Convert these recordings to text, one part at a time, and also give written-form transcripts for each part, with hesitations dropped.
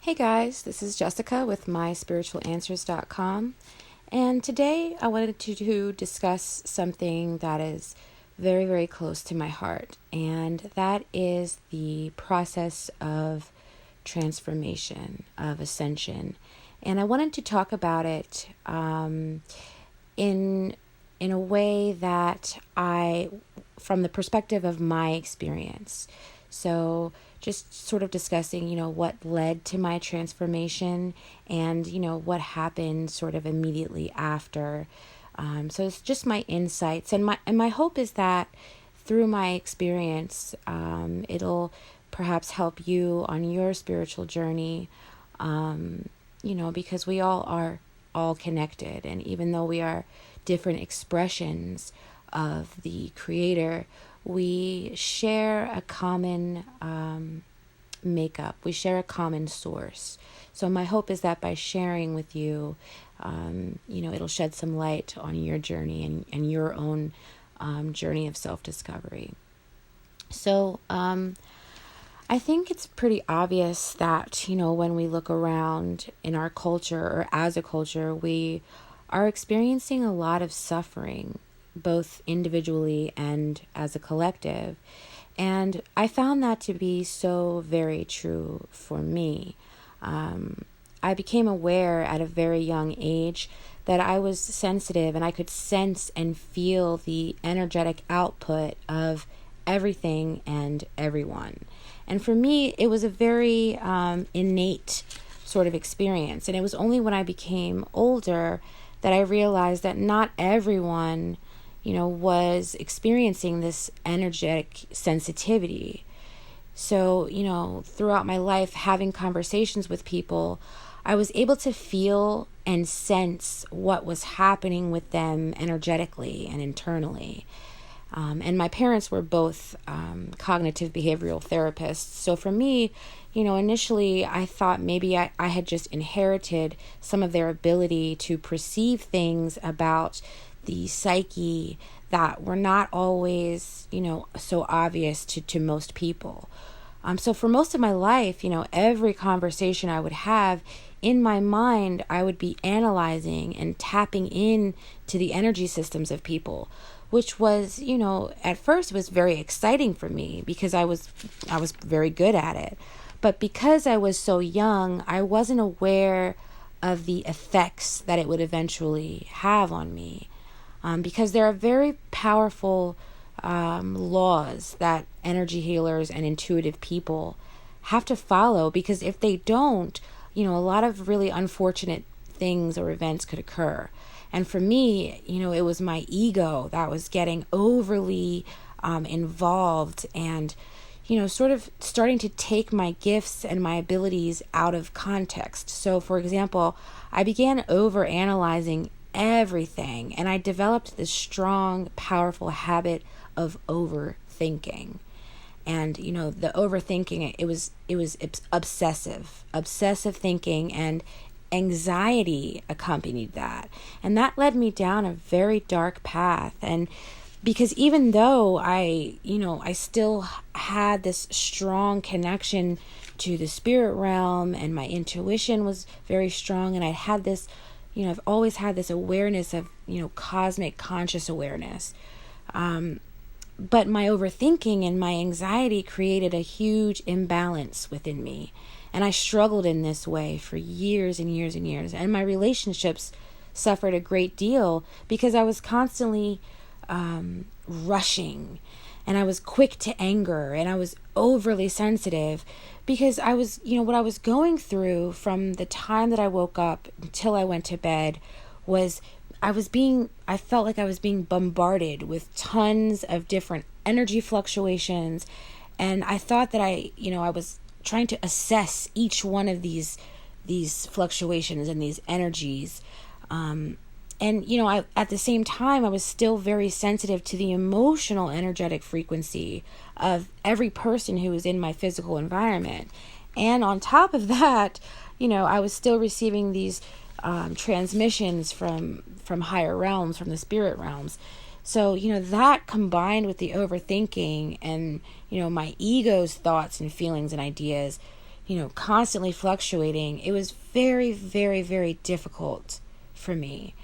Hey guys, this is Jessica with myspiritualanswers.com, and today I wanted to discuss something that is very, very close to my heart, and that is the process of transformation, of ascension. And I wanted to talk about it in a way that from the perspective of my experience. So just sort of discussing, what led to my transformation and, what happened sort of immediately after. So it's just my insights. And my hope is that through my experience, it'll perhaps help you on your spiritual journey, because we all are all connected. And even though we are different expressions of the Creator, we share a common makeup. We share a common source. So my hope is that by sharing with you, it'll shed some light on your journey and your own journey of self-discovery. So I think it's pretty obvious that, when we look around in our culture or as a culture, we are experiencing a lot of suffering, both individually and as a collective. And I found that to be so very true for me. I became aware at a very young age that I was sensitive and I could sense and feel the energetic output of everything and everyone. And for me, it was a very innate sort of experience. And it was only when I became older that I realized that not everyone was experiencing this energetic sensitivity. So, throughout my life, having conversations with people, I was able to feel and sense what was happening with them energetically and internally. And my parents were both cognitive behavioral therapists. So for me, initially I thought maybe I had just inherited some of their ability to perceive things about the psyche that were not always, so obvious to most people. So for most of my life, every conversation I would have in my mind, I would be analyzing and tapping in to the energy systems of people, which was, at first it was very exciting for me because I was very good at it. But because I was so young, I wasn't aware of the effects that it would eventually have on me. Because there are very powerful laws that energy healers and intuitive people have to follow, because if they don't, a lot of really unfortunate things or events could occur. And for me, it was my ego that was getting overly involved and, sort of starting to take my gifts and my abilities out of context. So, for example, I began overanalyzing everything, and I developed this strong, powerful habit of overthinking. And the overthinking, it was obsessive thinking, and anxiety accompanied that, and that led me down a very dark path. And because even though I still had this strong connection to the spirit realm, and my intuition was very strong, and I had this I've always had this awareness of, cosmic conscious awareness. But my overthinking and my anxiety created a huge imbalance within me. And I struggled in this way for years and years and years. And my relationships suffered a great deal because I was constantly rushing. And I was quick to anger. And I was overly sensitive because I was, what I was going through from the time that I woke up until I went to bed was I felt like I was being bombarded with tons of different energy fluctuations. And I thought that I was trying to assess each one of these fluctuations and these energies. At the same time, I was still very sensitive to the emotional energetic frequency of every person who was in my physical environment. And on top of that, I was still receiving these transmissions from higher realms, from the spirit realms. So, that combined with the overthinking and, my ego's thoughts and feelings and ideas, constantly fluctuating, it was very, very, very difficult for me.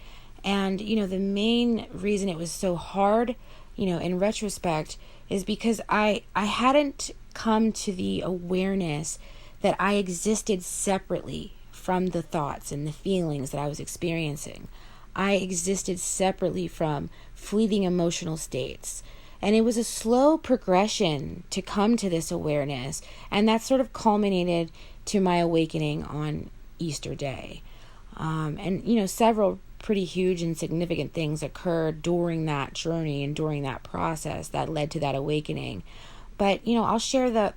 And, the main reason it was so hard, in retrospect, is because I hadn't come to the awareness that I existed separately from the thoughts and the feelings that I was experiencing. I existed separately from fleeting emotional states. And it was a slow progression to come to this awareness. And that sort of culminated to my awakening on Easter Day. And several pretty huge and significant things occurred during that journey and during that process that led to that awakening. But, I'll share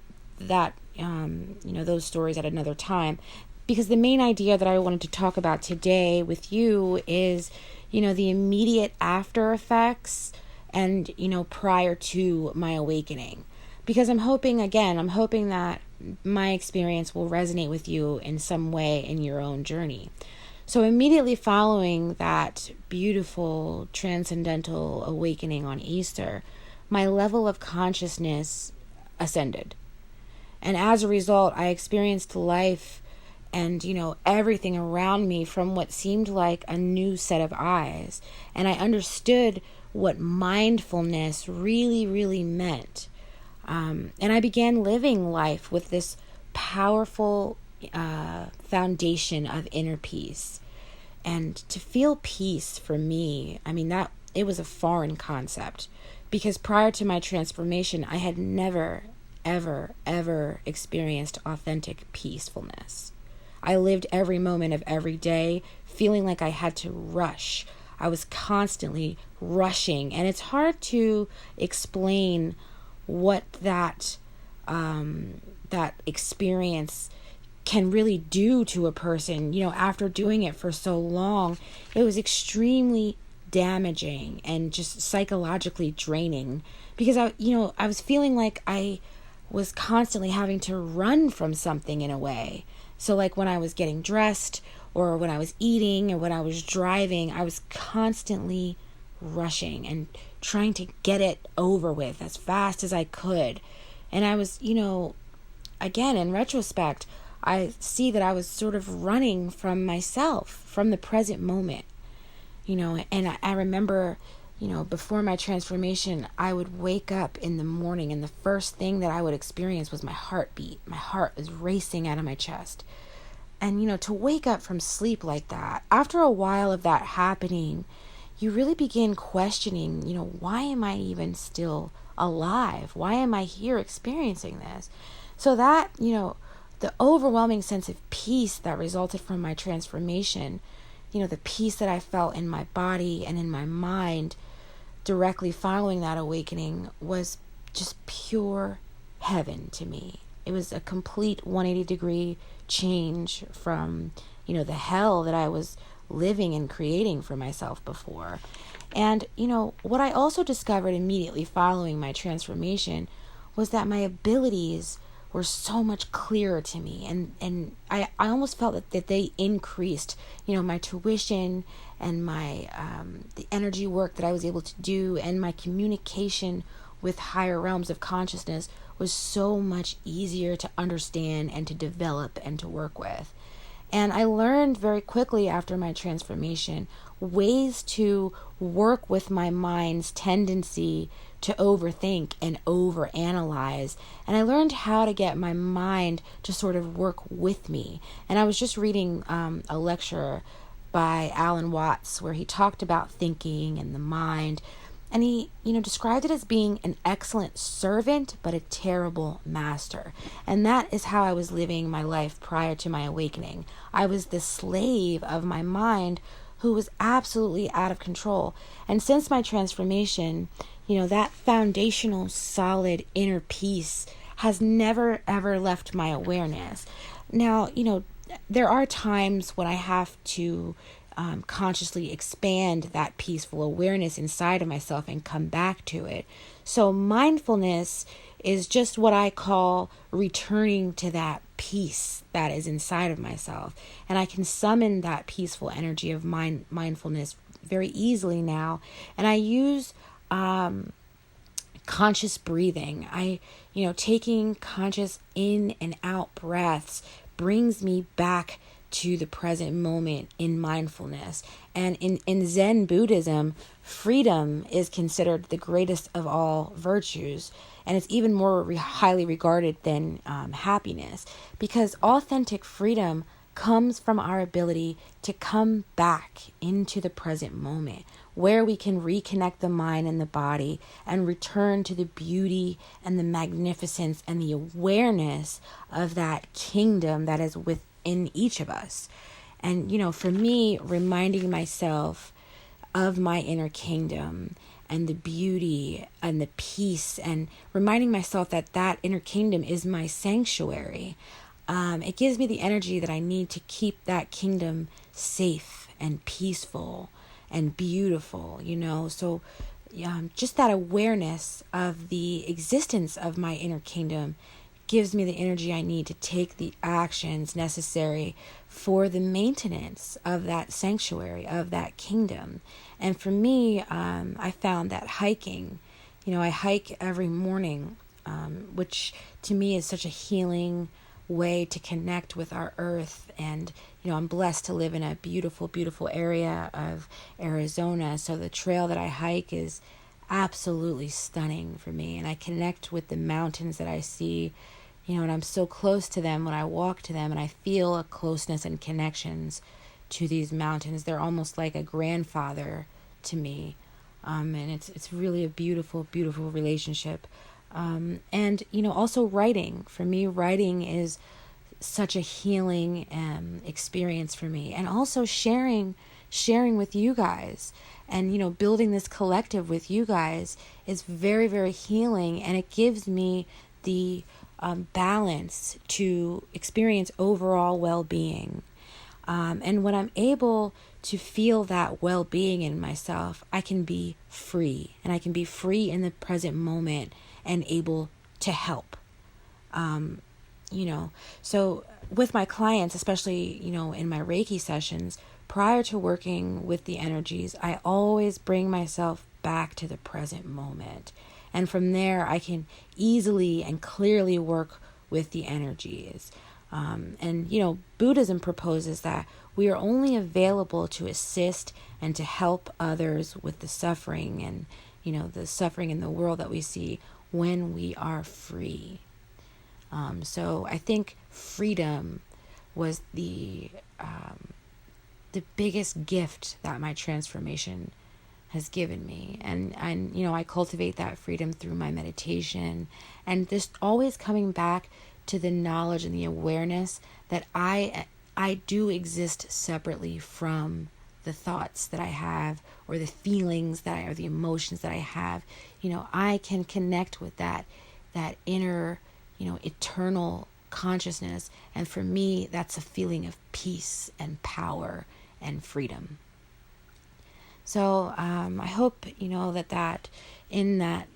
those stories at another time, because the main idea that I wanted to talk about today with you is, the immediate after effects and, prior to my awakening. Because I'm hoping that my experience will resonate with you in some way in your own journey. So immediately following that beautiful transcendental awakening on Easter, my level of consciousness ascended. And as a result, I experienced life and, everything around me from what seemed like a new set of eyes. And I understood what mindfulness really, really meant. And I began living life with this powerful foundation of inner peace. And to feel peace for me, that it was a foreign concept, because prior to my transformation, I had never, ever, ever experienced authentic peacefulness. I lived every moment of every day feeling like I had to rush. I was constantly rushing, and it's hard to explain what that experience can really do to a person. After doing it for so long, it was extremely damaging and just psychologically draining, because I was feeling like I was constantly having to run from something in a way. So like when I was getting dressed, or when I was eating, or when I was driving, I was constantly rushing and trying to get it over with as fast as I could. And I was, again, in retrospect, I see that I was sort of running from myself, from the present moment, and I remember, before my transformation, I would wake up in the morning, and the first thing that I would experience was my heartbeat. My heart was racing out of my chest. And, to wake up from sleep like that, after a while of that happening, you really begin questioning, why am I even still alive? Why am I here experiencing this? So that, the overwhelming sense of peace that resulted from my transformation, the peace that I felt in my body and in my mind directly following that awakening, was just pure heaven to me. It was a complete 180-degree change from, the hell that I was living and creating for myself before. And, what I also discovered immediately following my transformation was that my abilities were so much clearer to me. And I almost felt that they increased, my tuition and my the energy work that I was able to do, and my communication with higher realms of consciousness was so much easier to understand and to develop and to work with. And I learned very quickly after my transformation ways to work with my mind's tendency to overthink and overanalyze. And I learned how to get my mind to sort of work with me. And I was just reading a lecture by Alan Watts where he talked about thinking and the mind. And he, described it as being an excellent servant, but a terrible master. And that is how I was living my life prior to my awakening. I was the slave of my mind who was absolutely out of control. And since my transformation, that foundational, solid inner peace has never, ever left my awareness. Now, there are times when I have to consciously expand that peaceful awareness inside of myself and come back to it. So mindfulness is just what I call returning to that peace that is inside of myself. And I can summon that peaceful energy of mindfulness very easily now. And I use conscious breathing. Taking conscious in and out breaths brings me back to the present moment in mindfulness. And in Zen Buddhism, freedom is considered the greatest of all virtues. And it's even more highly regarded than happiness, because authentic freedom comes from our ability to come back into the present moment, where we can reconnect the mind and the body and return to the beauty and the magnificence and the awareness of that kingdom that is within each of us. And, for me, reminding myself of my inner kingdom and the beauty and the peace, and reminding myself that inner kingdom is my sanctuary. It gives me the energy that I need to keep that kingdom safe and peaceful and beautiful, So just that awareness of the existence of my inner kingdom gives me the energy I need to take the actions necessary for the maintenance of that sanctuary, of that kingdom. And for me, I found that hiking, I hike every morning, which to me is such a healing way to connect with our earth. And I'm blessed to live in a beautiful, beautiful area of Arizona, so the trail that I hike is absolutely stunning for me, and I connect with the mountains that I see, and I'm so close to them when I walk to them, and I feel a closeness and connections to these mountains. They're almost like a grandfather to me, and it's really a beautiful, beautiful relationship. And also writing. For me, writing is such a healing experience for me. And also sharing with you guys, and building this collective with you guys is very, very healing, and it gives me the balance to experience overall well-being. And when I'm able to feel that well-being in myself, I can be free, and I can be free in the present moment and able to help. So with my clients, especially, in my Reiki sessions, prior to working with the energies, I always bring myself back to the present moment. And from there, I can easily and clearly work with the energies. And Buddhism proposes that we are only available to assist and to help others with the suffering and, the suffering in the world that we see when we are free. So I think freedom was the biggest gift that my transformation has given me. And I cultivate that freedom through my meditation, and just always coming back to the knowledge and the awareness that I do exist separately from the thoughts that I have, or the feelings or the emotions that I have. I can connect with that inner, eternal consciousness. And for me, that's a feeling of peace and power and freedom. So I hope, that in that,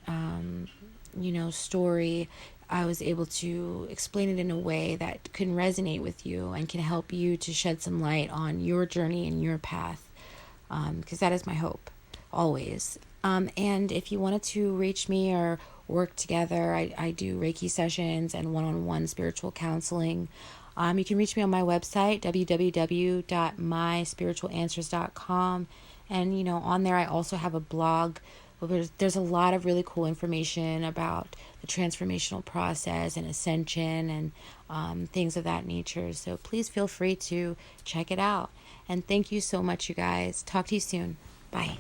story, I was able to explain it in a way that can resonate with you and can help you to shed some light on your journey and your path, because that is my hope, always. And if you wanted to reach me or work together, I do Reiki sessions and one-on-one spiritual counseling. You can reach me on my website, www.myspiritualanswers.com. And, on there I also have a blog. There's a lot of really cool information about the transformational process and Ascension and things of that nature. So please feel free to check it out. And thank you so much, you guys. Talk to you soon. Bye.